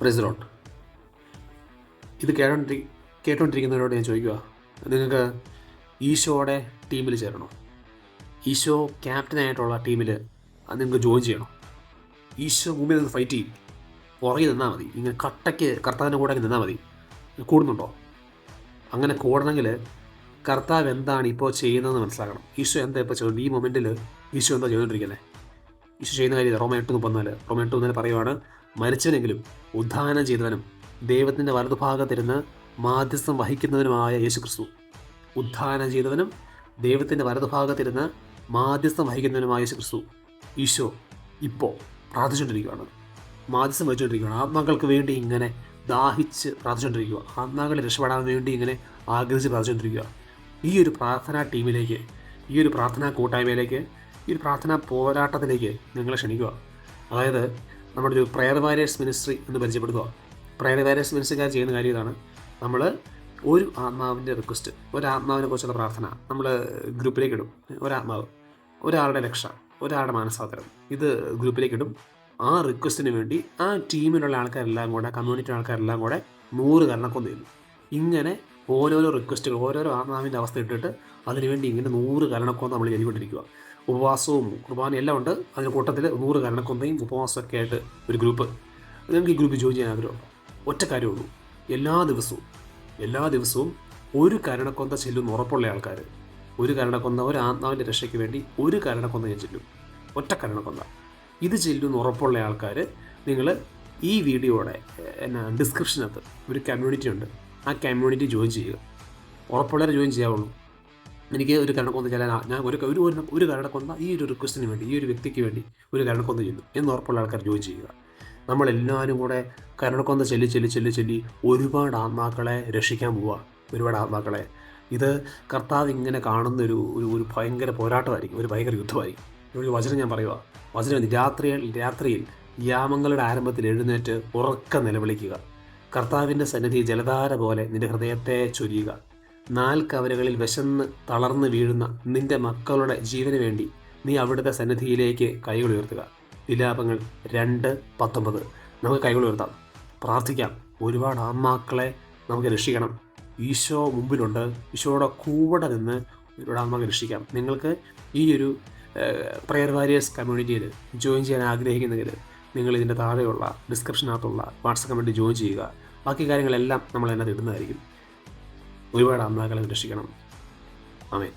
Praise Lord. ഇത് കേട്ടോണ്ടിരിക്കുന്നവരോട് ഞാൻ ചോദിക്കുക, നിങ്ങൾക്ക് ഈശോയുടെ ടീമിൽ ചേരണോ? ഈശോ ക്യാപ്റ്റനായിട്ടുള്ള ടീമിൽ നിങ്ങൾക്ക് ജോയിൻ ചെയ്യണോ? ഈശോ മുമ്പിൽ നിന്ന് ഫൈറ്റ് ചെയ്യും, പുറകെ നിന്നാൽ മതി, ഇങ്ങനെ കട്ടയ്ക്ക് കർത്താവിൻ്റെ കൂടെ നിന്നാൽ മതി. കൂടുന്നുണ്ടോ? അങ്ങനെ കൂടണമെങ്കിൽ കർത്താവ് എന്താണ് ഇപ്പോൾ ചെയ്യുന്നതെന്ന് മനസ്സിലാക്കണം. ഈശോ എന്താ ഇപ്പോൾ ചെയ്യുന്നത്? ഈ മൊമെൻറ്റിൽ ഈശോ എന്താ ചെയ്തുകൊണ്ടിരിക്കുന്നത്? ഈശോ ചെയ്യുന്ന കാര്യം റോമ 8:34 പറയുവാണ്, മരിച്ചവനെങ്കിലും ഉദ്ധാനം ചെയ്തവനും ദൈവത്തിൻ്റെ വലതുഭാഗത്തിരുന്ന് മാധ്യസ്ഥം വഹിക്കുന്നവനുമായ യേശുക്രിസ്തു. ഉദ്ധാനം ചെയ്തവനും ദൈവത്തിൻ്റെ വലതുഭാഗത്തിരുന്ന് മാധ്യസ്ഥം വഹിക്കുന്നവനുമായ യേശുക്രിസ്തു ഈശോ ഇപ്പോൾ പ്രാർത്ഥിച്ചുകൊണ്ടിരിക്കുകയാണ്, മാധ്യസ്ഥം വഹിച്ചുകൊണ്ടിരിക്കുകയാണ്. ആത്മാക്കൾക്ക് വേണ്ടി ഇങ്ങനെ ദാഹിച്ച് പ്രാർത്ഥിച്ചുകൊണ്ടിരിക്കുക, ആത്മാക്കളെ രക്ഷപ്പെടാൻ വേണ്ടി ഇങ്ങനെ ആഗ്രഹിച്ച് പ്രാർത്ഥിച്ചുകൊണ്ടിരിക്കുക. ഈ ഒരു പ്രാർത്ഥനാ ടീമിലേക്ക്, ഈ ഒരു പ്രാർത്ഥനാ കൂട്ടായ്മയിലേക്ക്, ഈ ഒരു പ്രാർത്ഥനാ പോരാട്ടത്തിലേക്ക് നിങ്ങളെ ക്ഷണിക്കുക. അതായത് നമ്മുടെ ഒരു പ്രയർ വാരിയേഴ്സ് മിനിസ്ട്രി എന്ന് പരിചയപ്പെടുത്തുക. പ്രയർ വാരിയേഴ്സ് മിനിസ്ട്രിക്കാർ ചെയ്യുന്ന കാര്യം ഇതാണ്. നമ്മൾ ഒരു ആത്മാവിൻ്റെ റിക്വസ്റ്റ്, ഒരാത്മാവിനെ കുറിച്ചുള്ള പ്രാർത്ഥന നമ്മൾ ഗ്രൂപ്പിലേക്ക് ഇടും. ഒരാത്മാവ്, ഒരാളുടെ രക്ഷ, ഒരാളുടെ മാനസാന്തരം, ഇത് ഗ്രൂപ്പിലേക്ക് ഇടും. ആ റിക്വസ്റ്റിന് വേണ്ടി ആ ടീമിലുള്ള ആൾക്കാരെല്ലാം കൂടെ, കമ്മ്യൂണിറ്റി ആൾക്കാരെല്ലാം കൂടെ 100 കരണക്കൊന്ന് ചെയ്യുന്നു. ഇങ്ങനെ ഓരോരോ റിക്വസ്റ്റുകൾ, ഓരോരോ ആത്മാവിൻ്റെ അവസ്ഥ ഇട്ടിട്ട് അതിനുവേണ്ടി ഇങ്ങനെ 100 കരണക്കൊന്ന് നമ്മൾ ചെയ്തുകൊണ്ടിരിക്കുക. ഉപവാസവും കുർബാനയും എല്ലാം ഉണ്ട്. അതിന് കൂട്ടത്തിൽ 100 കരണക്കൊന്നയും ഉപവാസമൊക്കെ ആയിട്ട് ഒരു ഗ്രൂപ്പ്. നിങ്ങൾക്ക് ഈ ഗ്രൂപ്പിൽ ജോയിൻ ചെയ്യാൻ ആഗ്രഹമുണ്ടോ? ഒറ്റ കാര്യമുള്ളൂ, എല്ലാ ദിവസവും ഒരു കരണക്കൊന്ത ചെല്ലുന്ന ഉറപ്പുള്ള ആൾക്കാർ, ഒരു കരണക്കൊന്ത, ഒരു ആത്മാവിൻ്റെ രക്ഷയ്ക്ക് വേണ്ടി ഒരു കരണക്കൊന്ത ഞാൻ ചെല്ലും, ഒറ്റ കരണക്കൊന്ത. ഇത് ചെല്ലുന്ന ഉറപ്പുള്ള ആൾക്കാർ, നിങ്ങൾ ഈ വീഡിയോയുടെ ഡിസ്ക്രിപ്ഷനകത്ത് ഒരു കമ്മ്യൂണിറ്റി ഉണ്ട്, ആ കമ്മ്യൂണിറ്റി ജോയിൻ ചെയ്യുക. ഉറപ്പുള്ളവരെ ജോയിൻ ചെയ്യാവുള്ളൂ. എനിക്ക് ഒരു കരണക്കൊന്ത ചെല്ലാൻ, ഞാൻ ഒരു കരണക്കൊന്ത ഈ ഒരു റിക്വസ്റ്റിന് വേണ്ടി, ഈ ഒരു വ്യക്തിക്ക് വേണ്ടി ഒരു കരണക്കൊന്ത ചെല്ലും എന്ന് ഉറപ്പുള്ള ആൾക്കാർ ജോയിൻ ചെയ്യുക. നമ്മളെല്ലാവരും കൂടെ കരണക്കൊന്ത ചെല്ലി ഒരുപാട് ആത്മാക്കളെ രക്ഷിക്കാൻ പോവുക. ഒരുപാട് ആത്മാക്കളെ. ഇത് കർത്താവ് ഇങ്ങനെ കാണുന്നൊരു ഒരു ഭയങ്കര പോരാട്ടമായിരിക്കും, ഒരു ഭയങ്കര യുദ്ധമായിരിക്കും. ഒരു വചനം ഞാൻ പറയുക, വചനം രാത്രിയിൽ യാമങ്ങളുടെ ആരംഭത്തിൽ എഴുന്നേറ്റ് ഉറക്ക നിലവിളിക്കുക. കർത്താവിൻ്റെ സന്നിധി ജലധാര പോലെ നിന്റെ ഹൃദയത്തെ ചൊരിയുക. 4 കവലകളിൽ വിശന്ന് തളർന്ന് വീഴുന്ന നിന്റെ മക്കളുടെ ജീവന് വേണ്ടി നീ അവിടുത്തെ സന്നിധിയിലേക്ക് കൈകൾ ഉയർത്തുക. വിലാപങ്ങൾ 2:19. നമുക്ക് കൈകൾ ഉയർത്താം, പ്രാർത്ഥിക്കാം. ഒരുപാട് ആത്മാക്കളെ നമുക്ക് രക്ഷിക്കണം. ഈശോ മുമ്പിലുണ്ട്. ഈശോയുടെ കൂടെ നിന്ന് ഒരുപാട് ആത്മാക്കളെ രക്ഷിക്കാം. നിങ്ങൾക്ക് ഈ ഒരു പ്രയർ വാരിയേഴ്സ് കമ്മ്യൂണിറ്റിയിൽ ജോയിൻ ചെയ്യാൻ ആഗ്രഹിക്കുന്നെങ്കിൽ നിങ്ങൾ ഇതിൻ്റെ താഴെയുള്ള ഡിസ്ക്രിപ്ഷനകത്തുള്ള വാട്സപ്പ് കമ്മ്യൂണിറ്റി ജോയിൻ ചെയ്യുക. ബാക്കി കാര്യങ്ങളെല്ലാം നമ്മൾ അതിനകത്ത് ഇടുന്നതായിരിക്കും. ഒരുപാട് ആത്മാക്കളെ രക്ഷിക്കണം. ആമേൻ.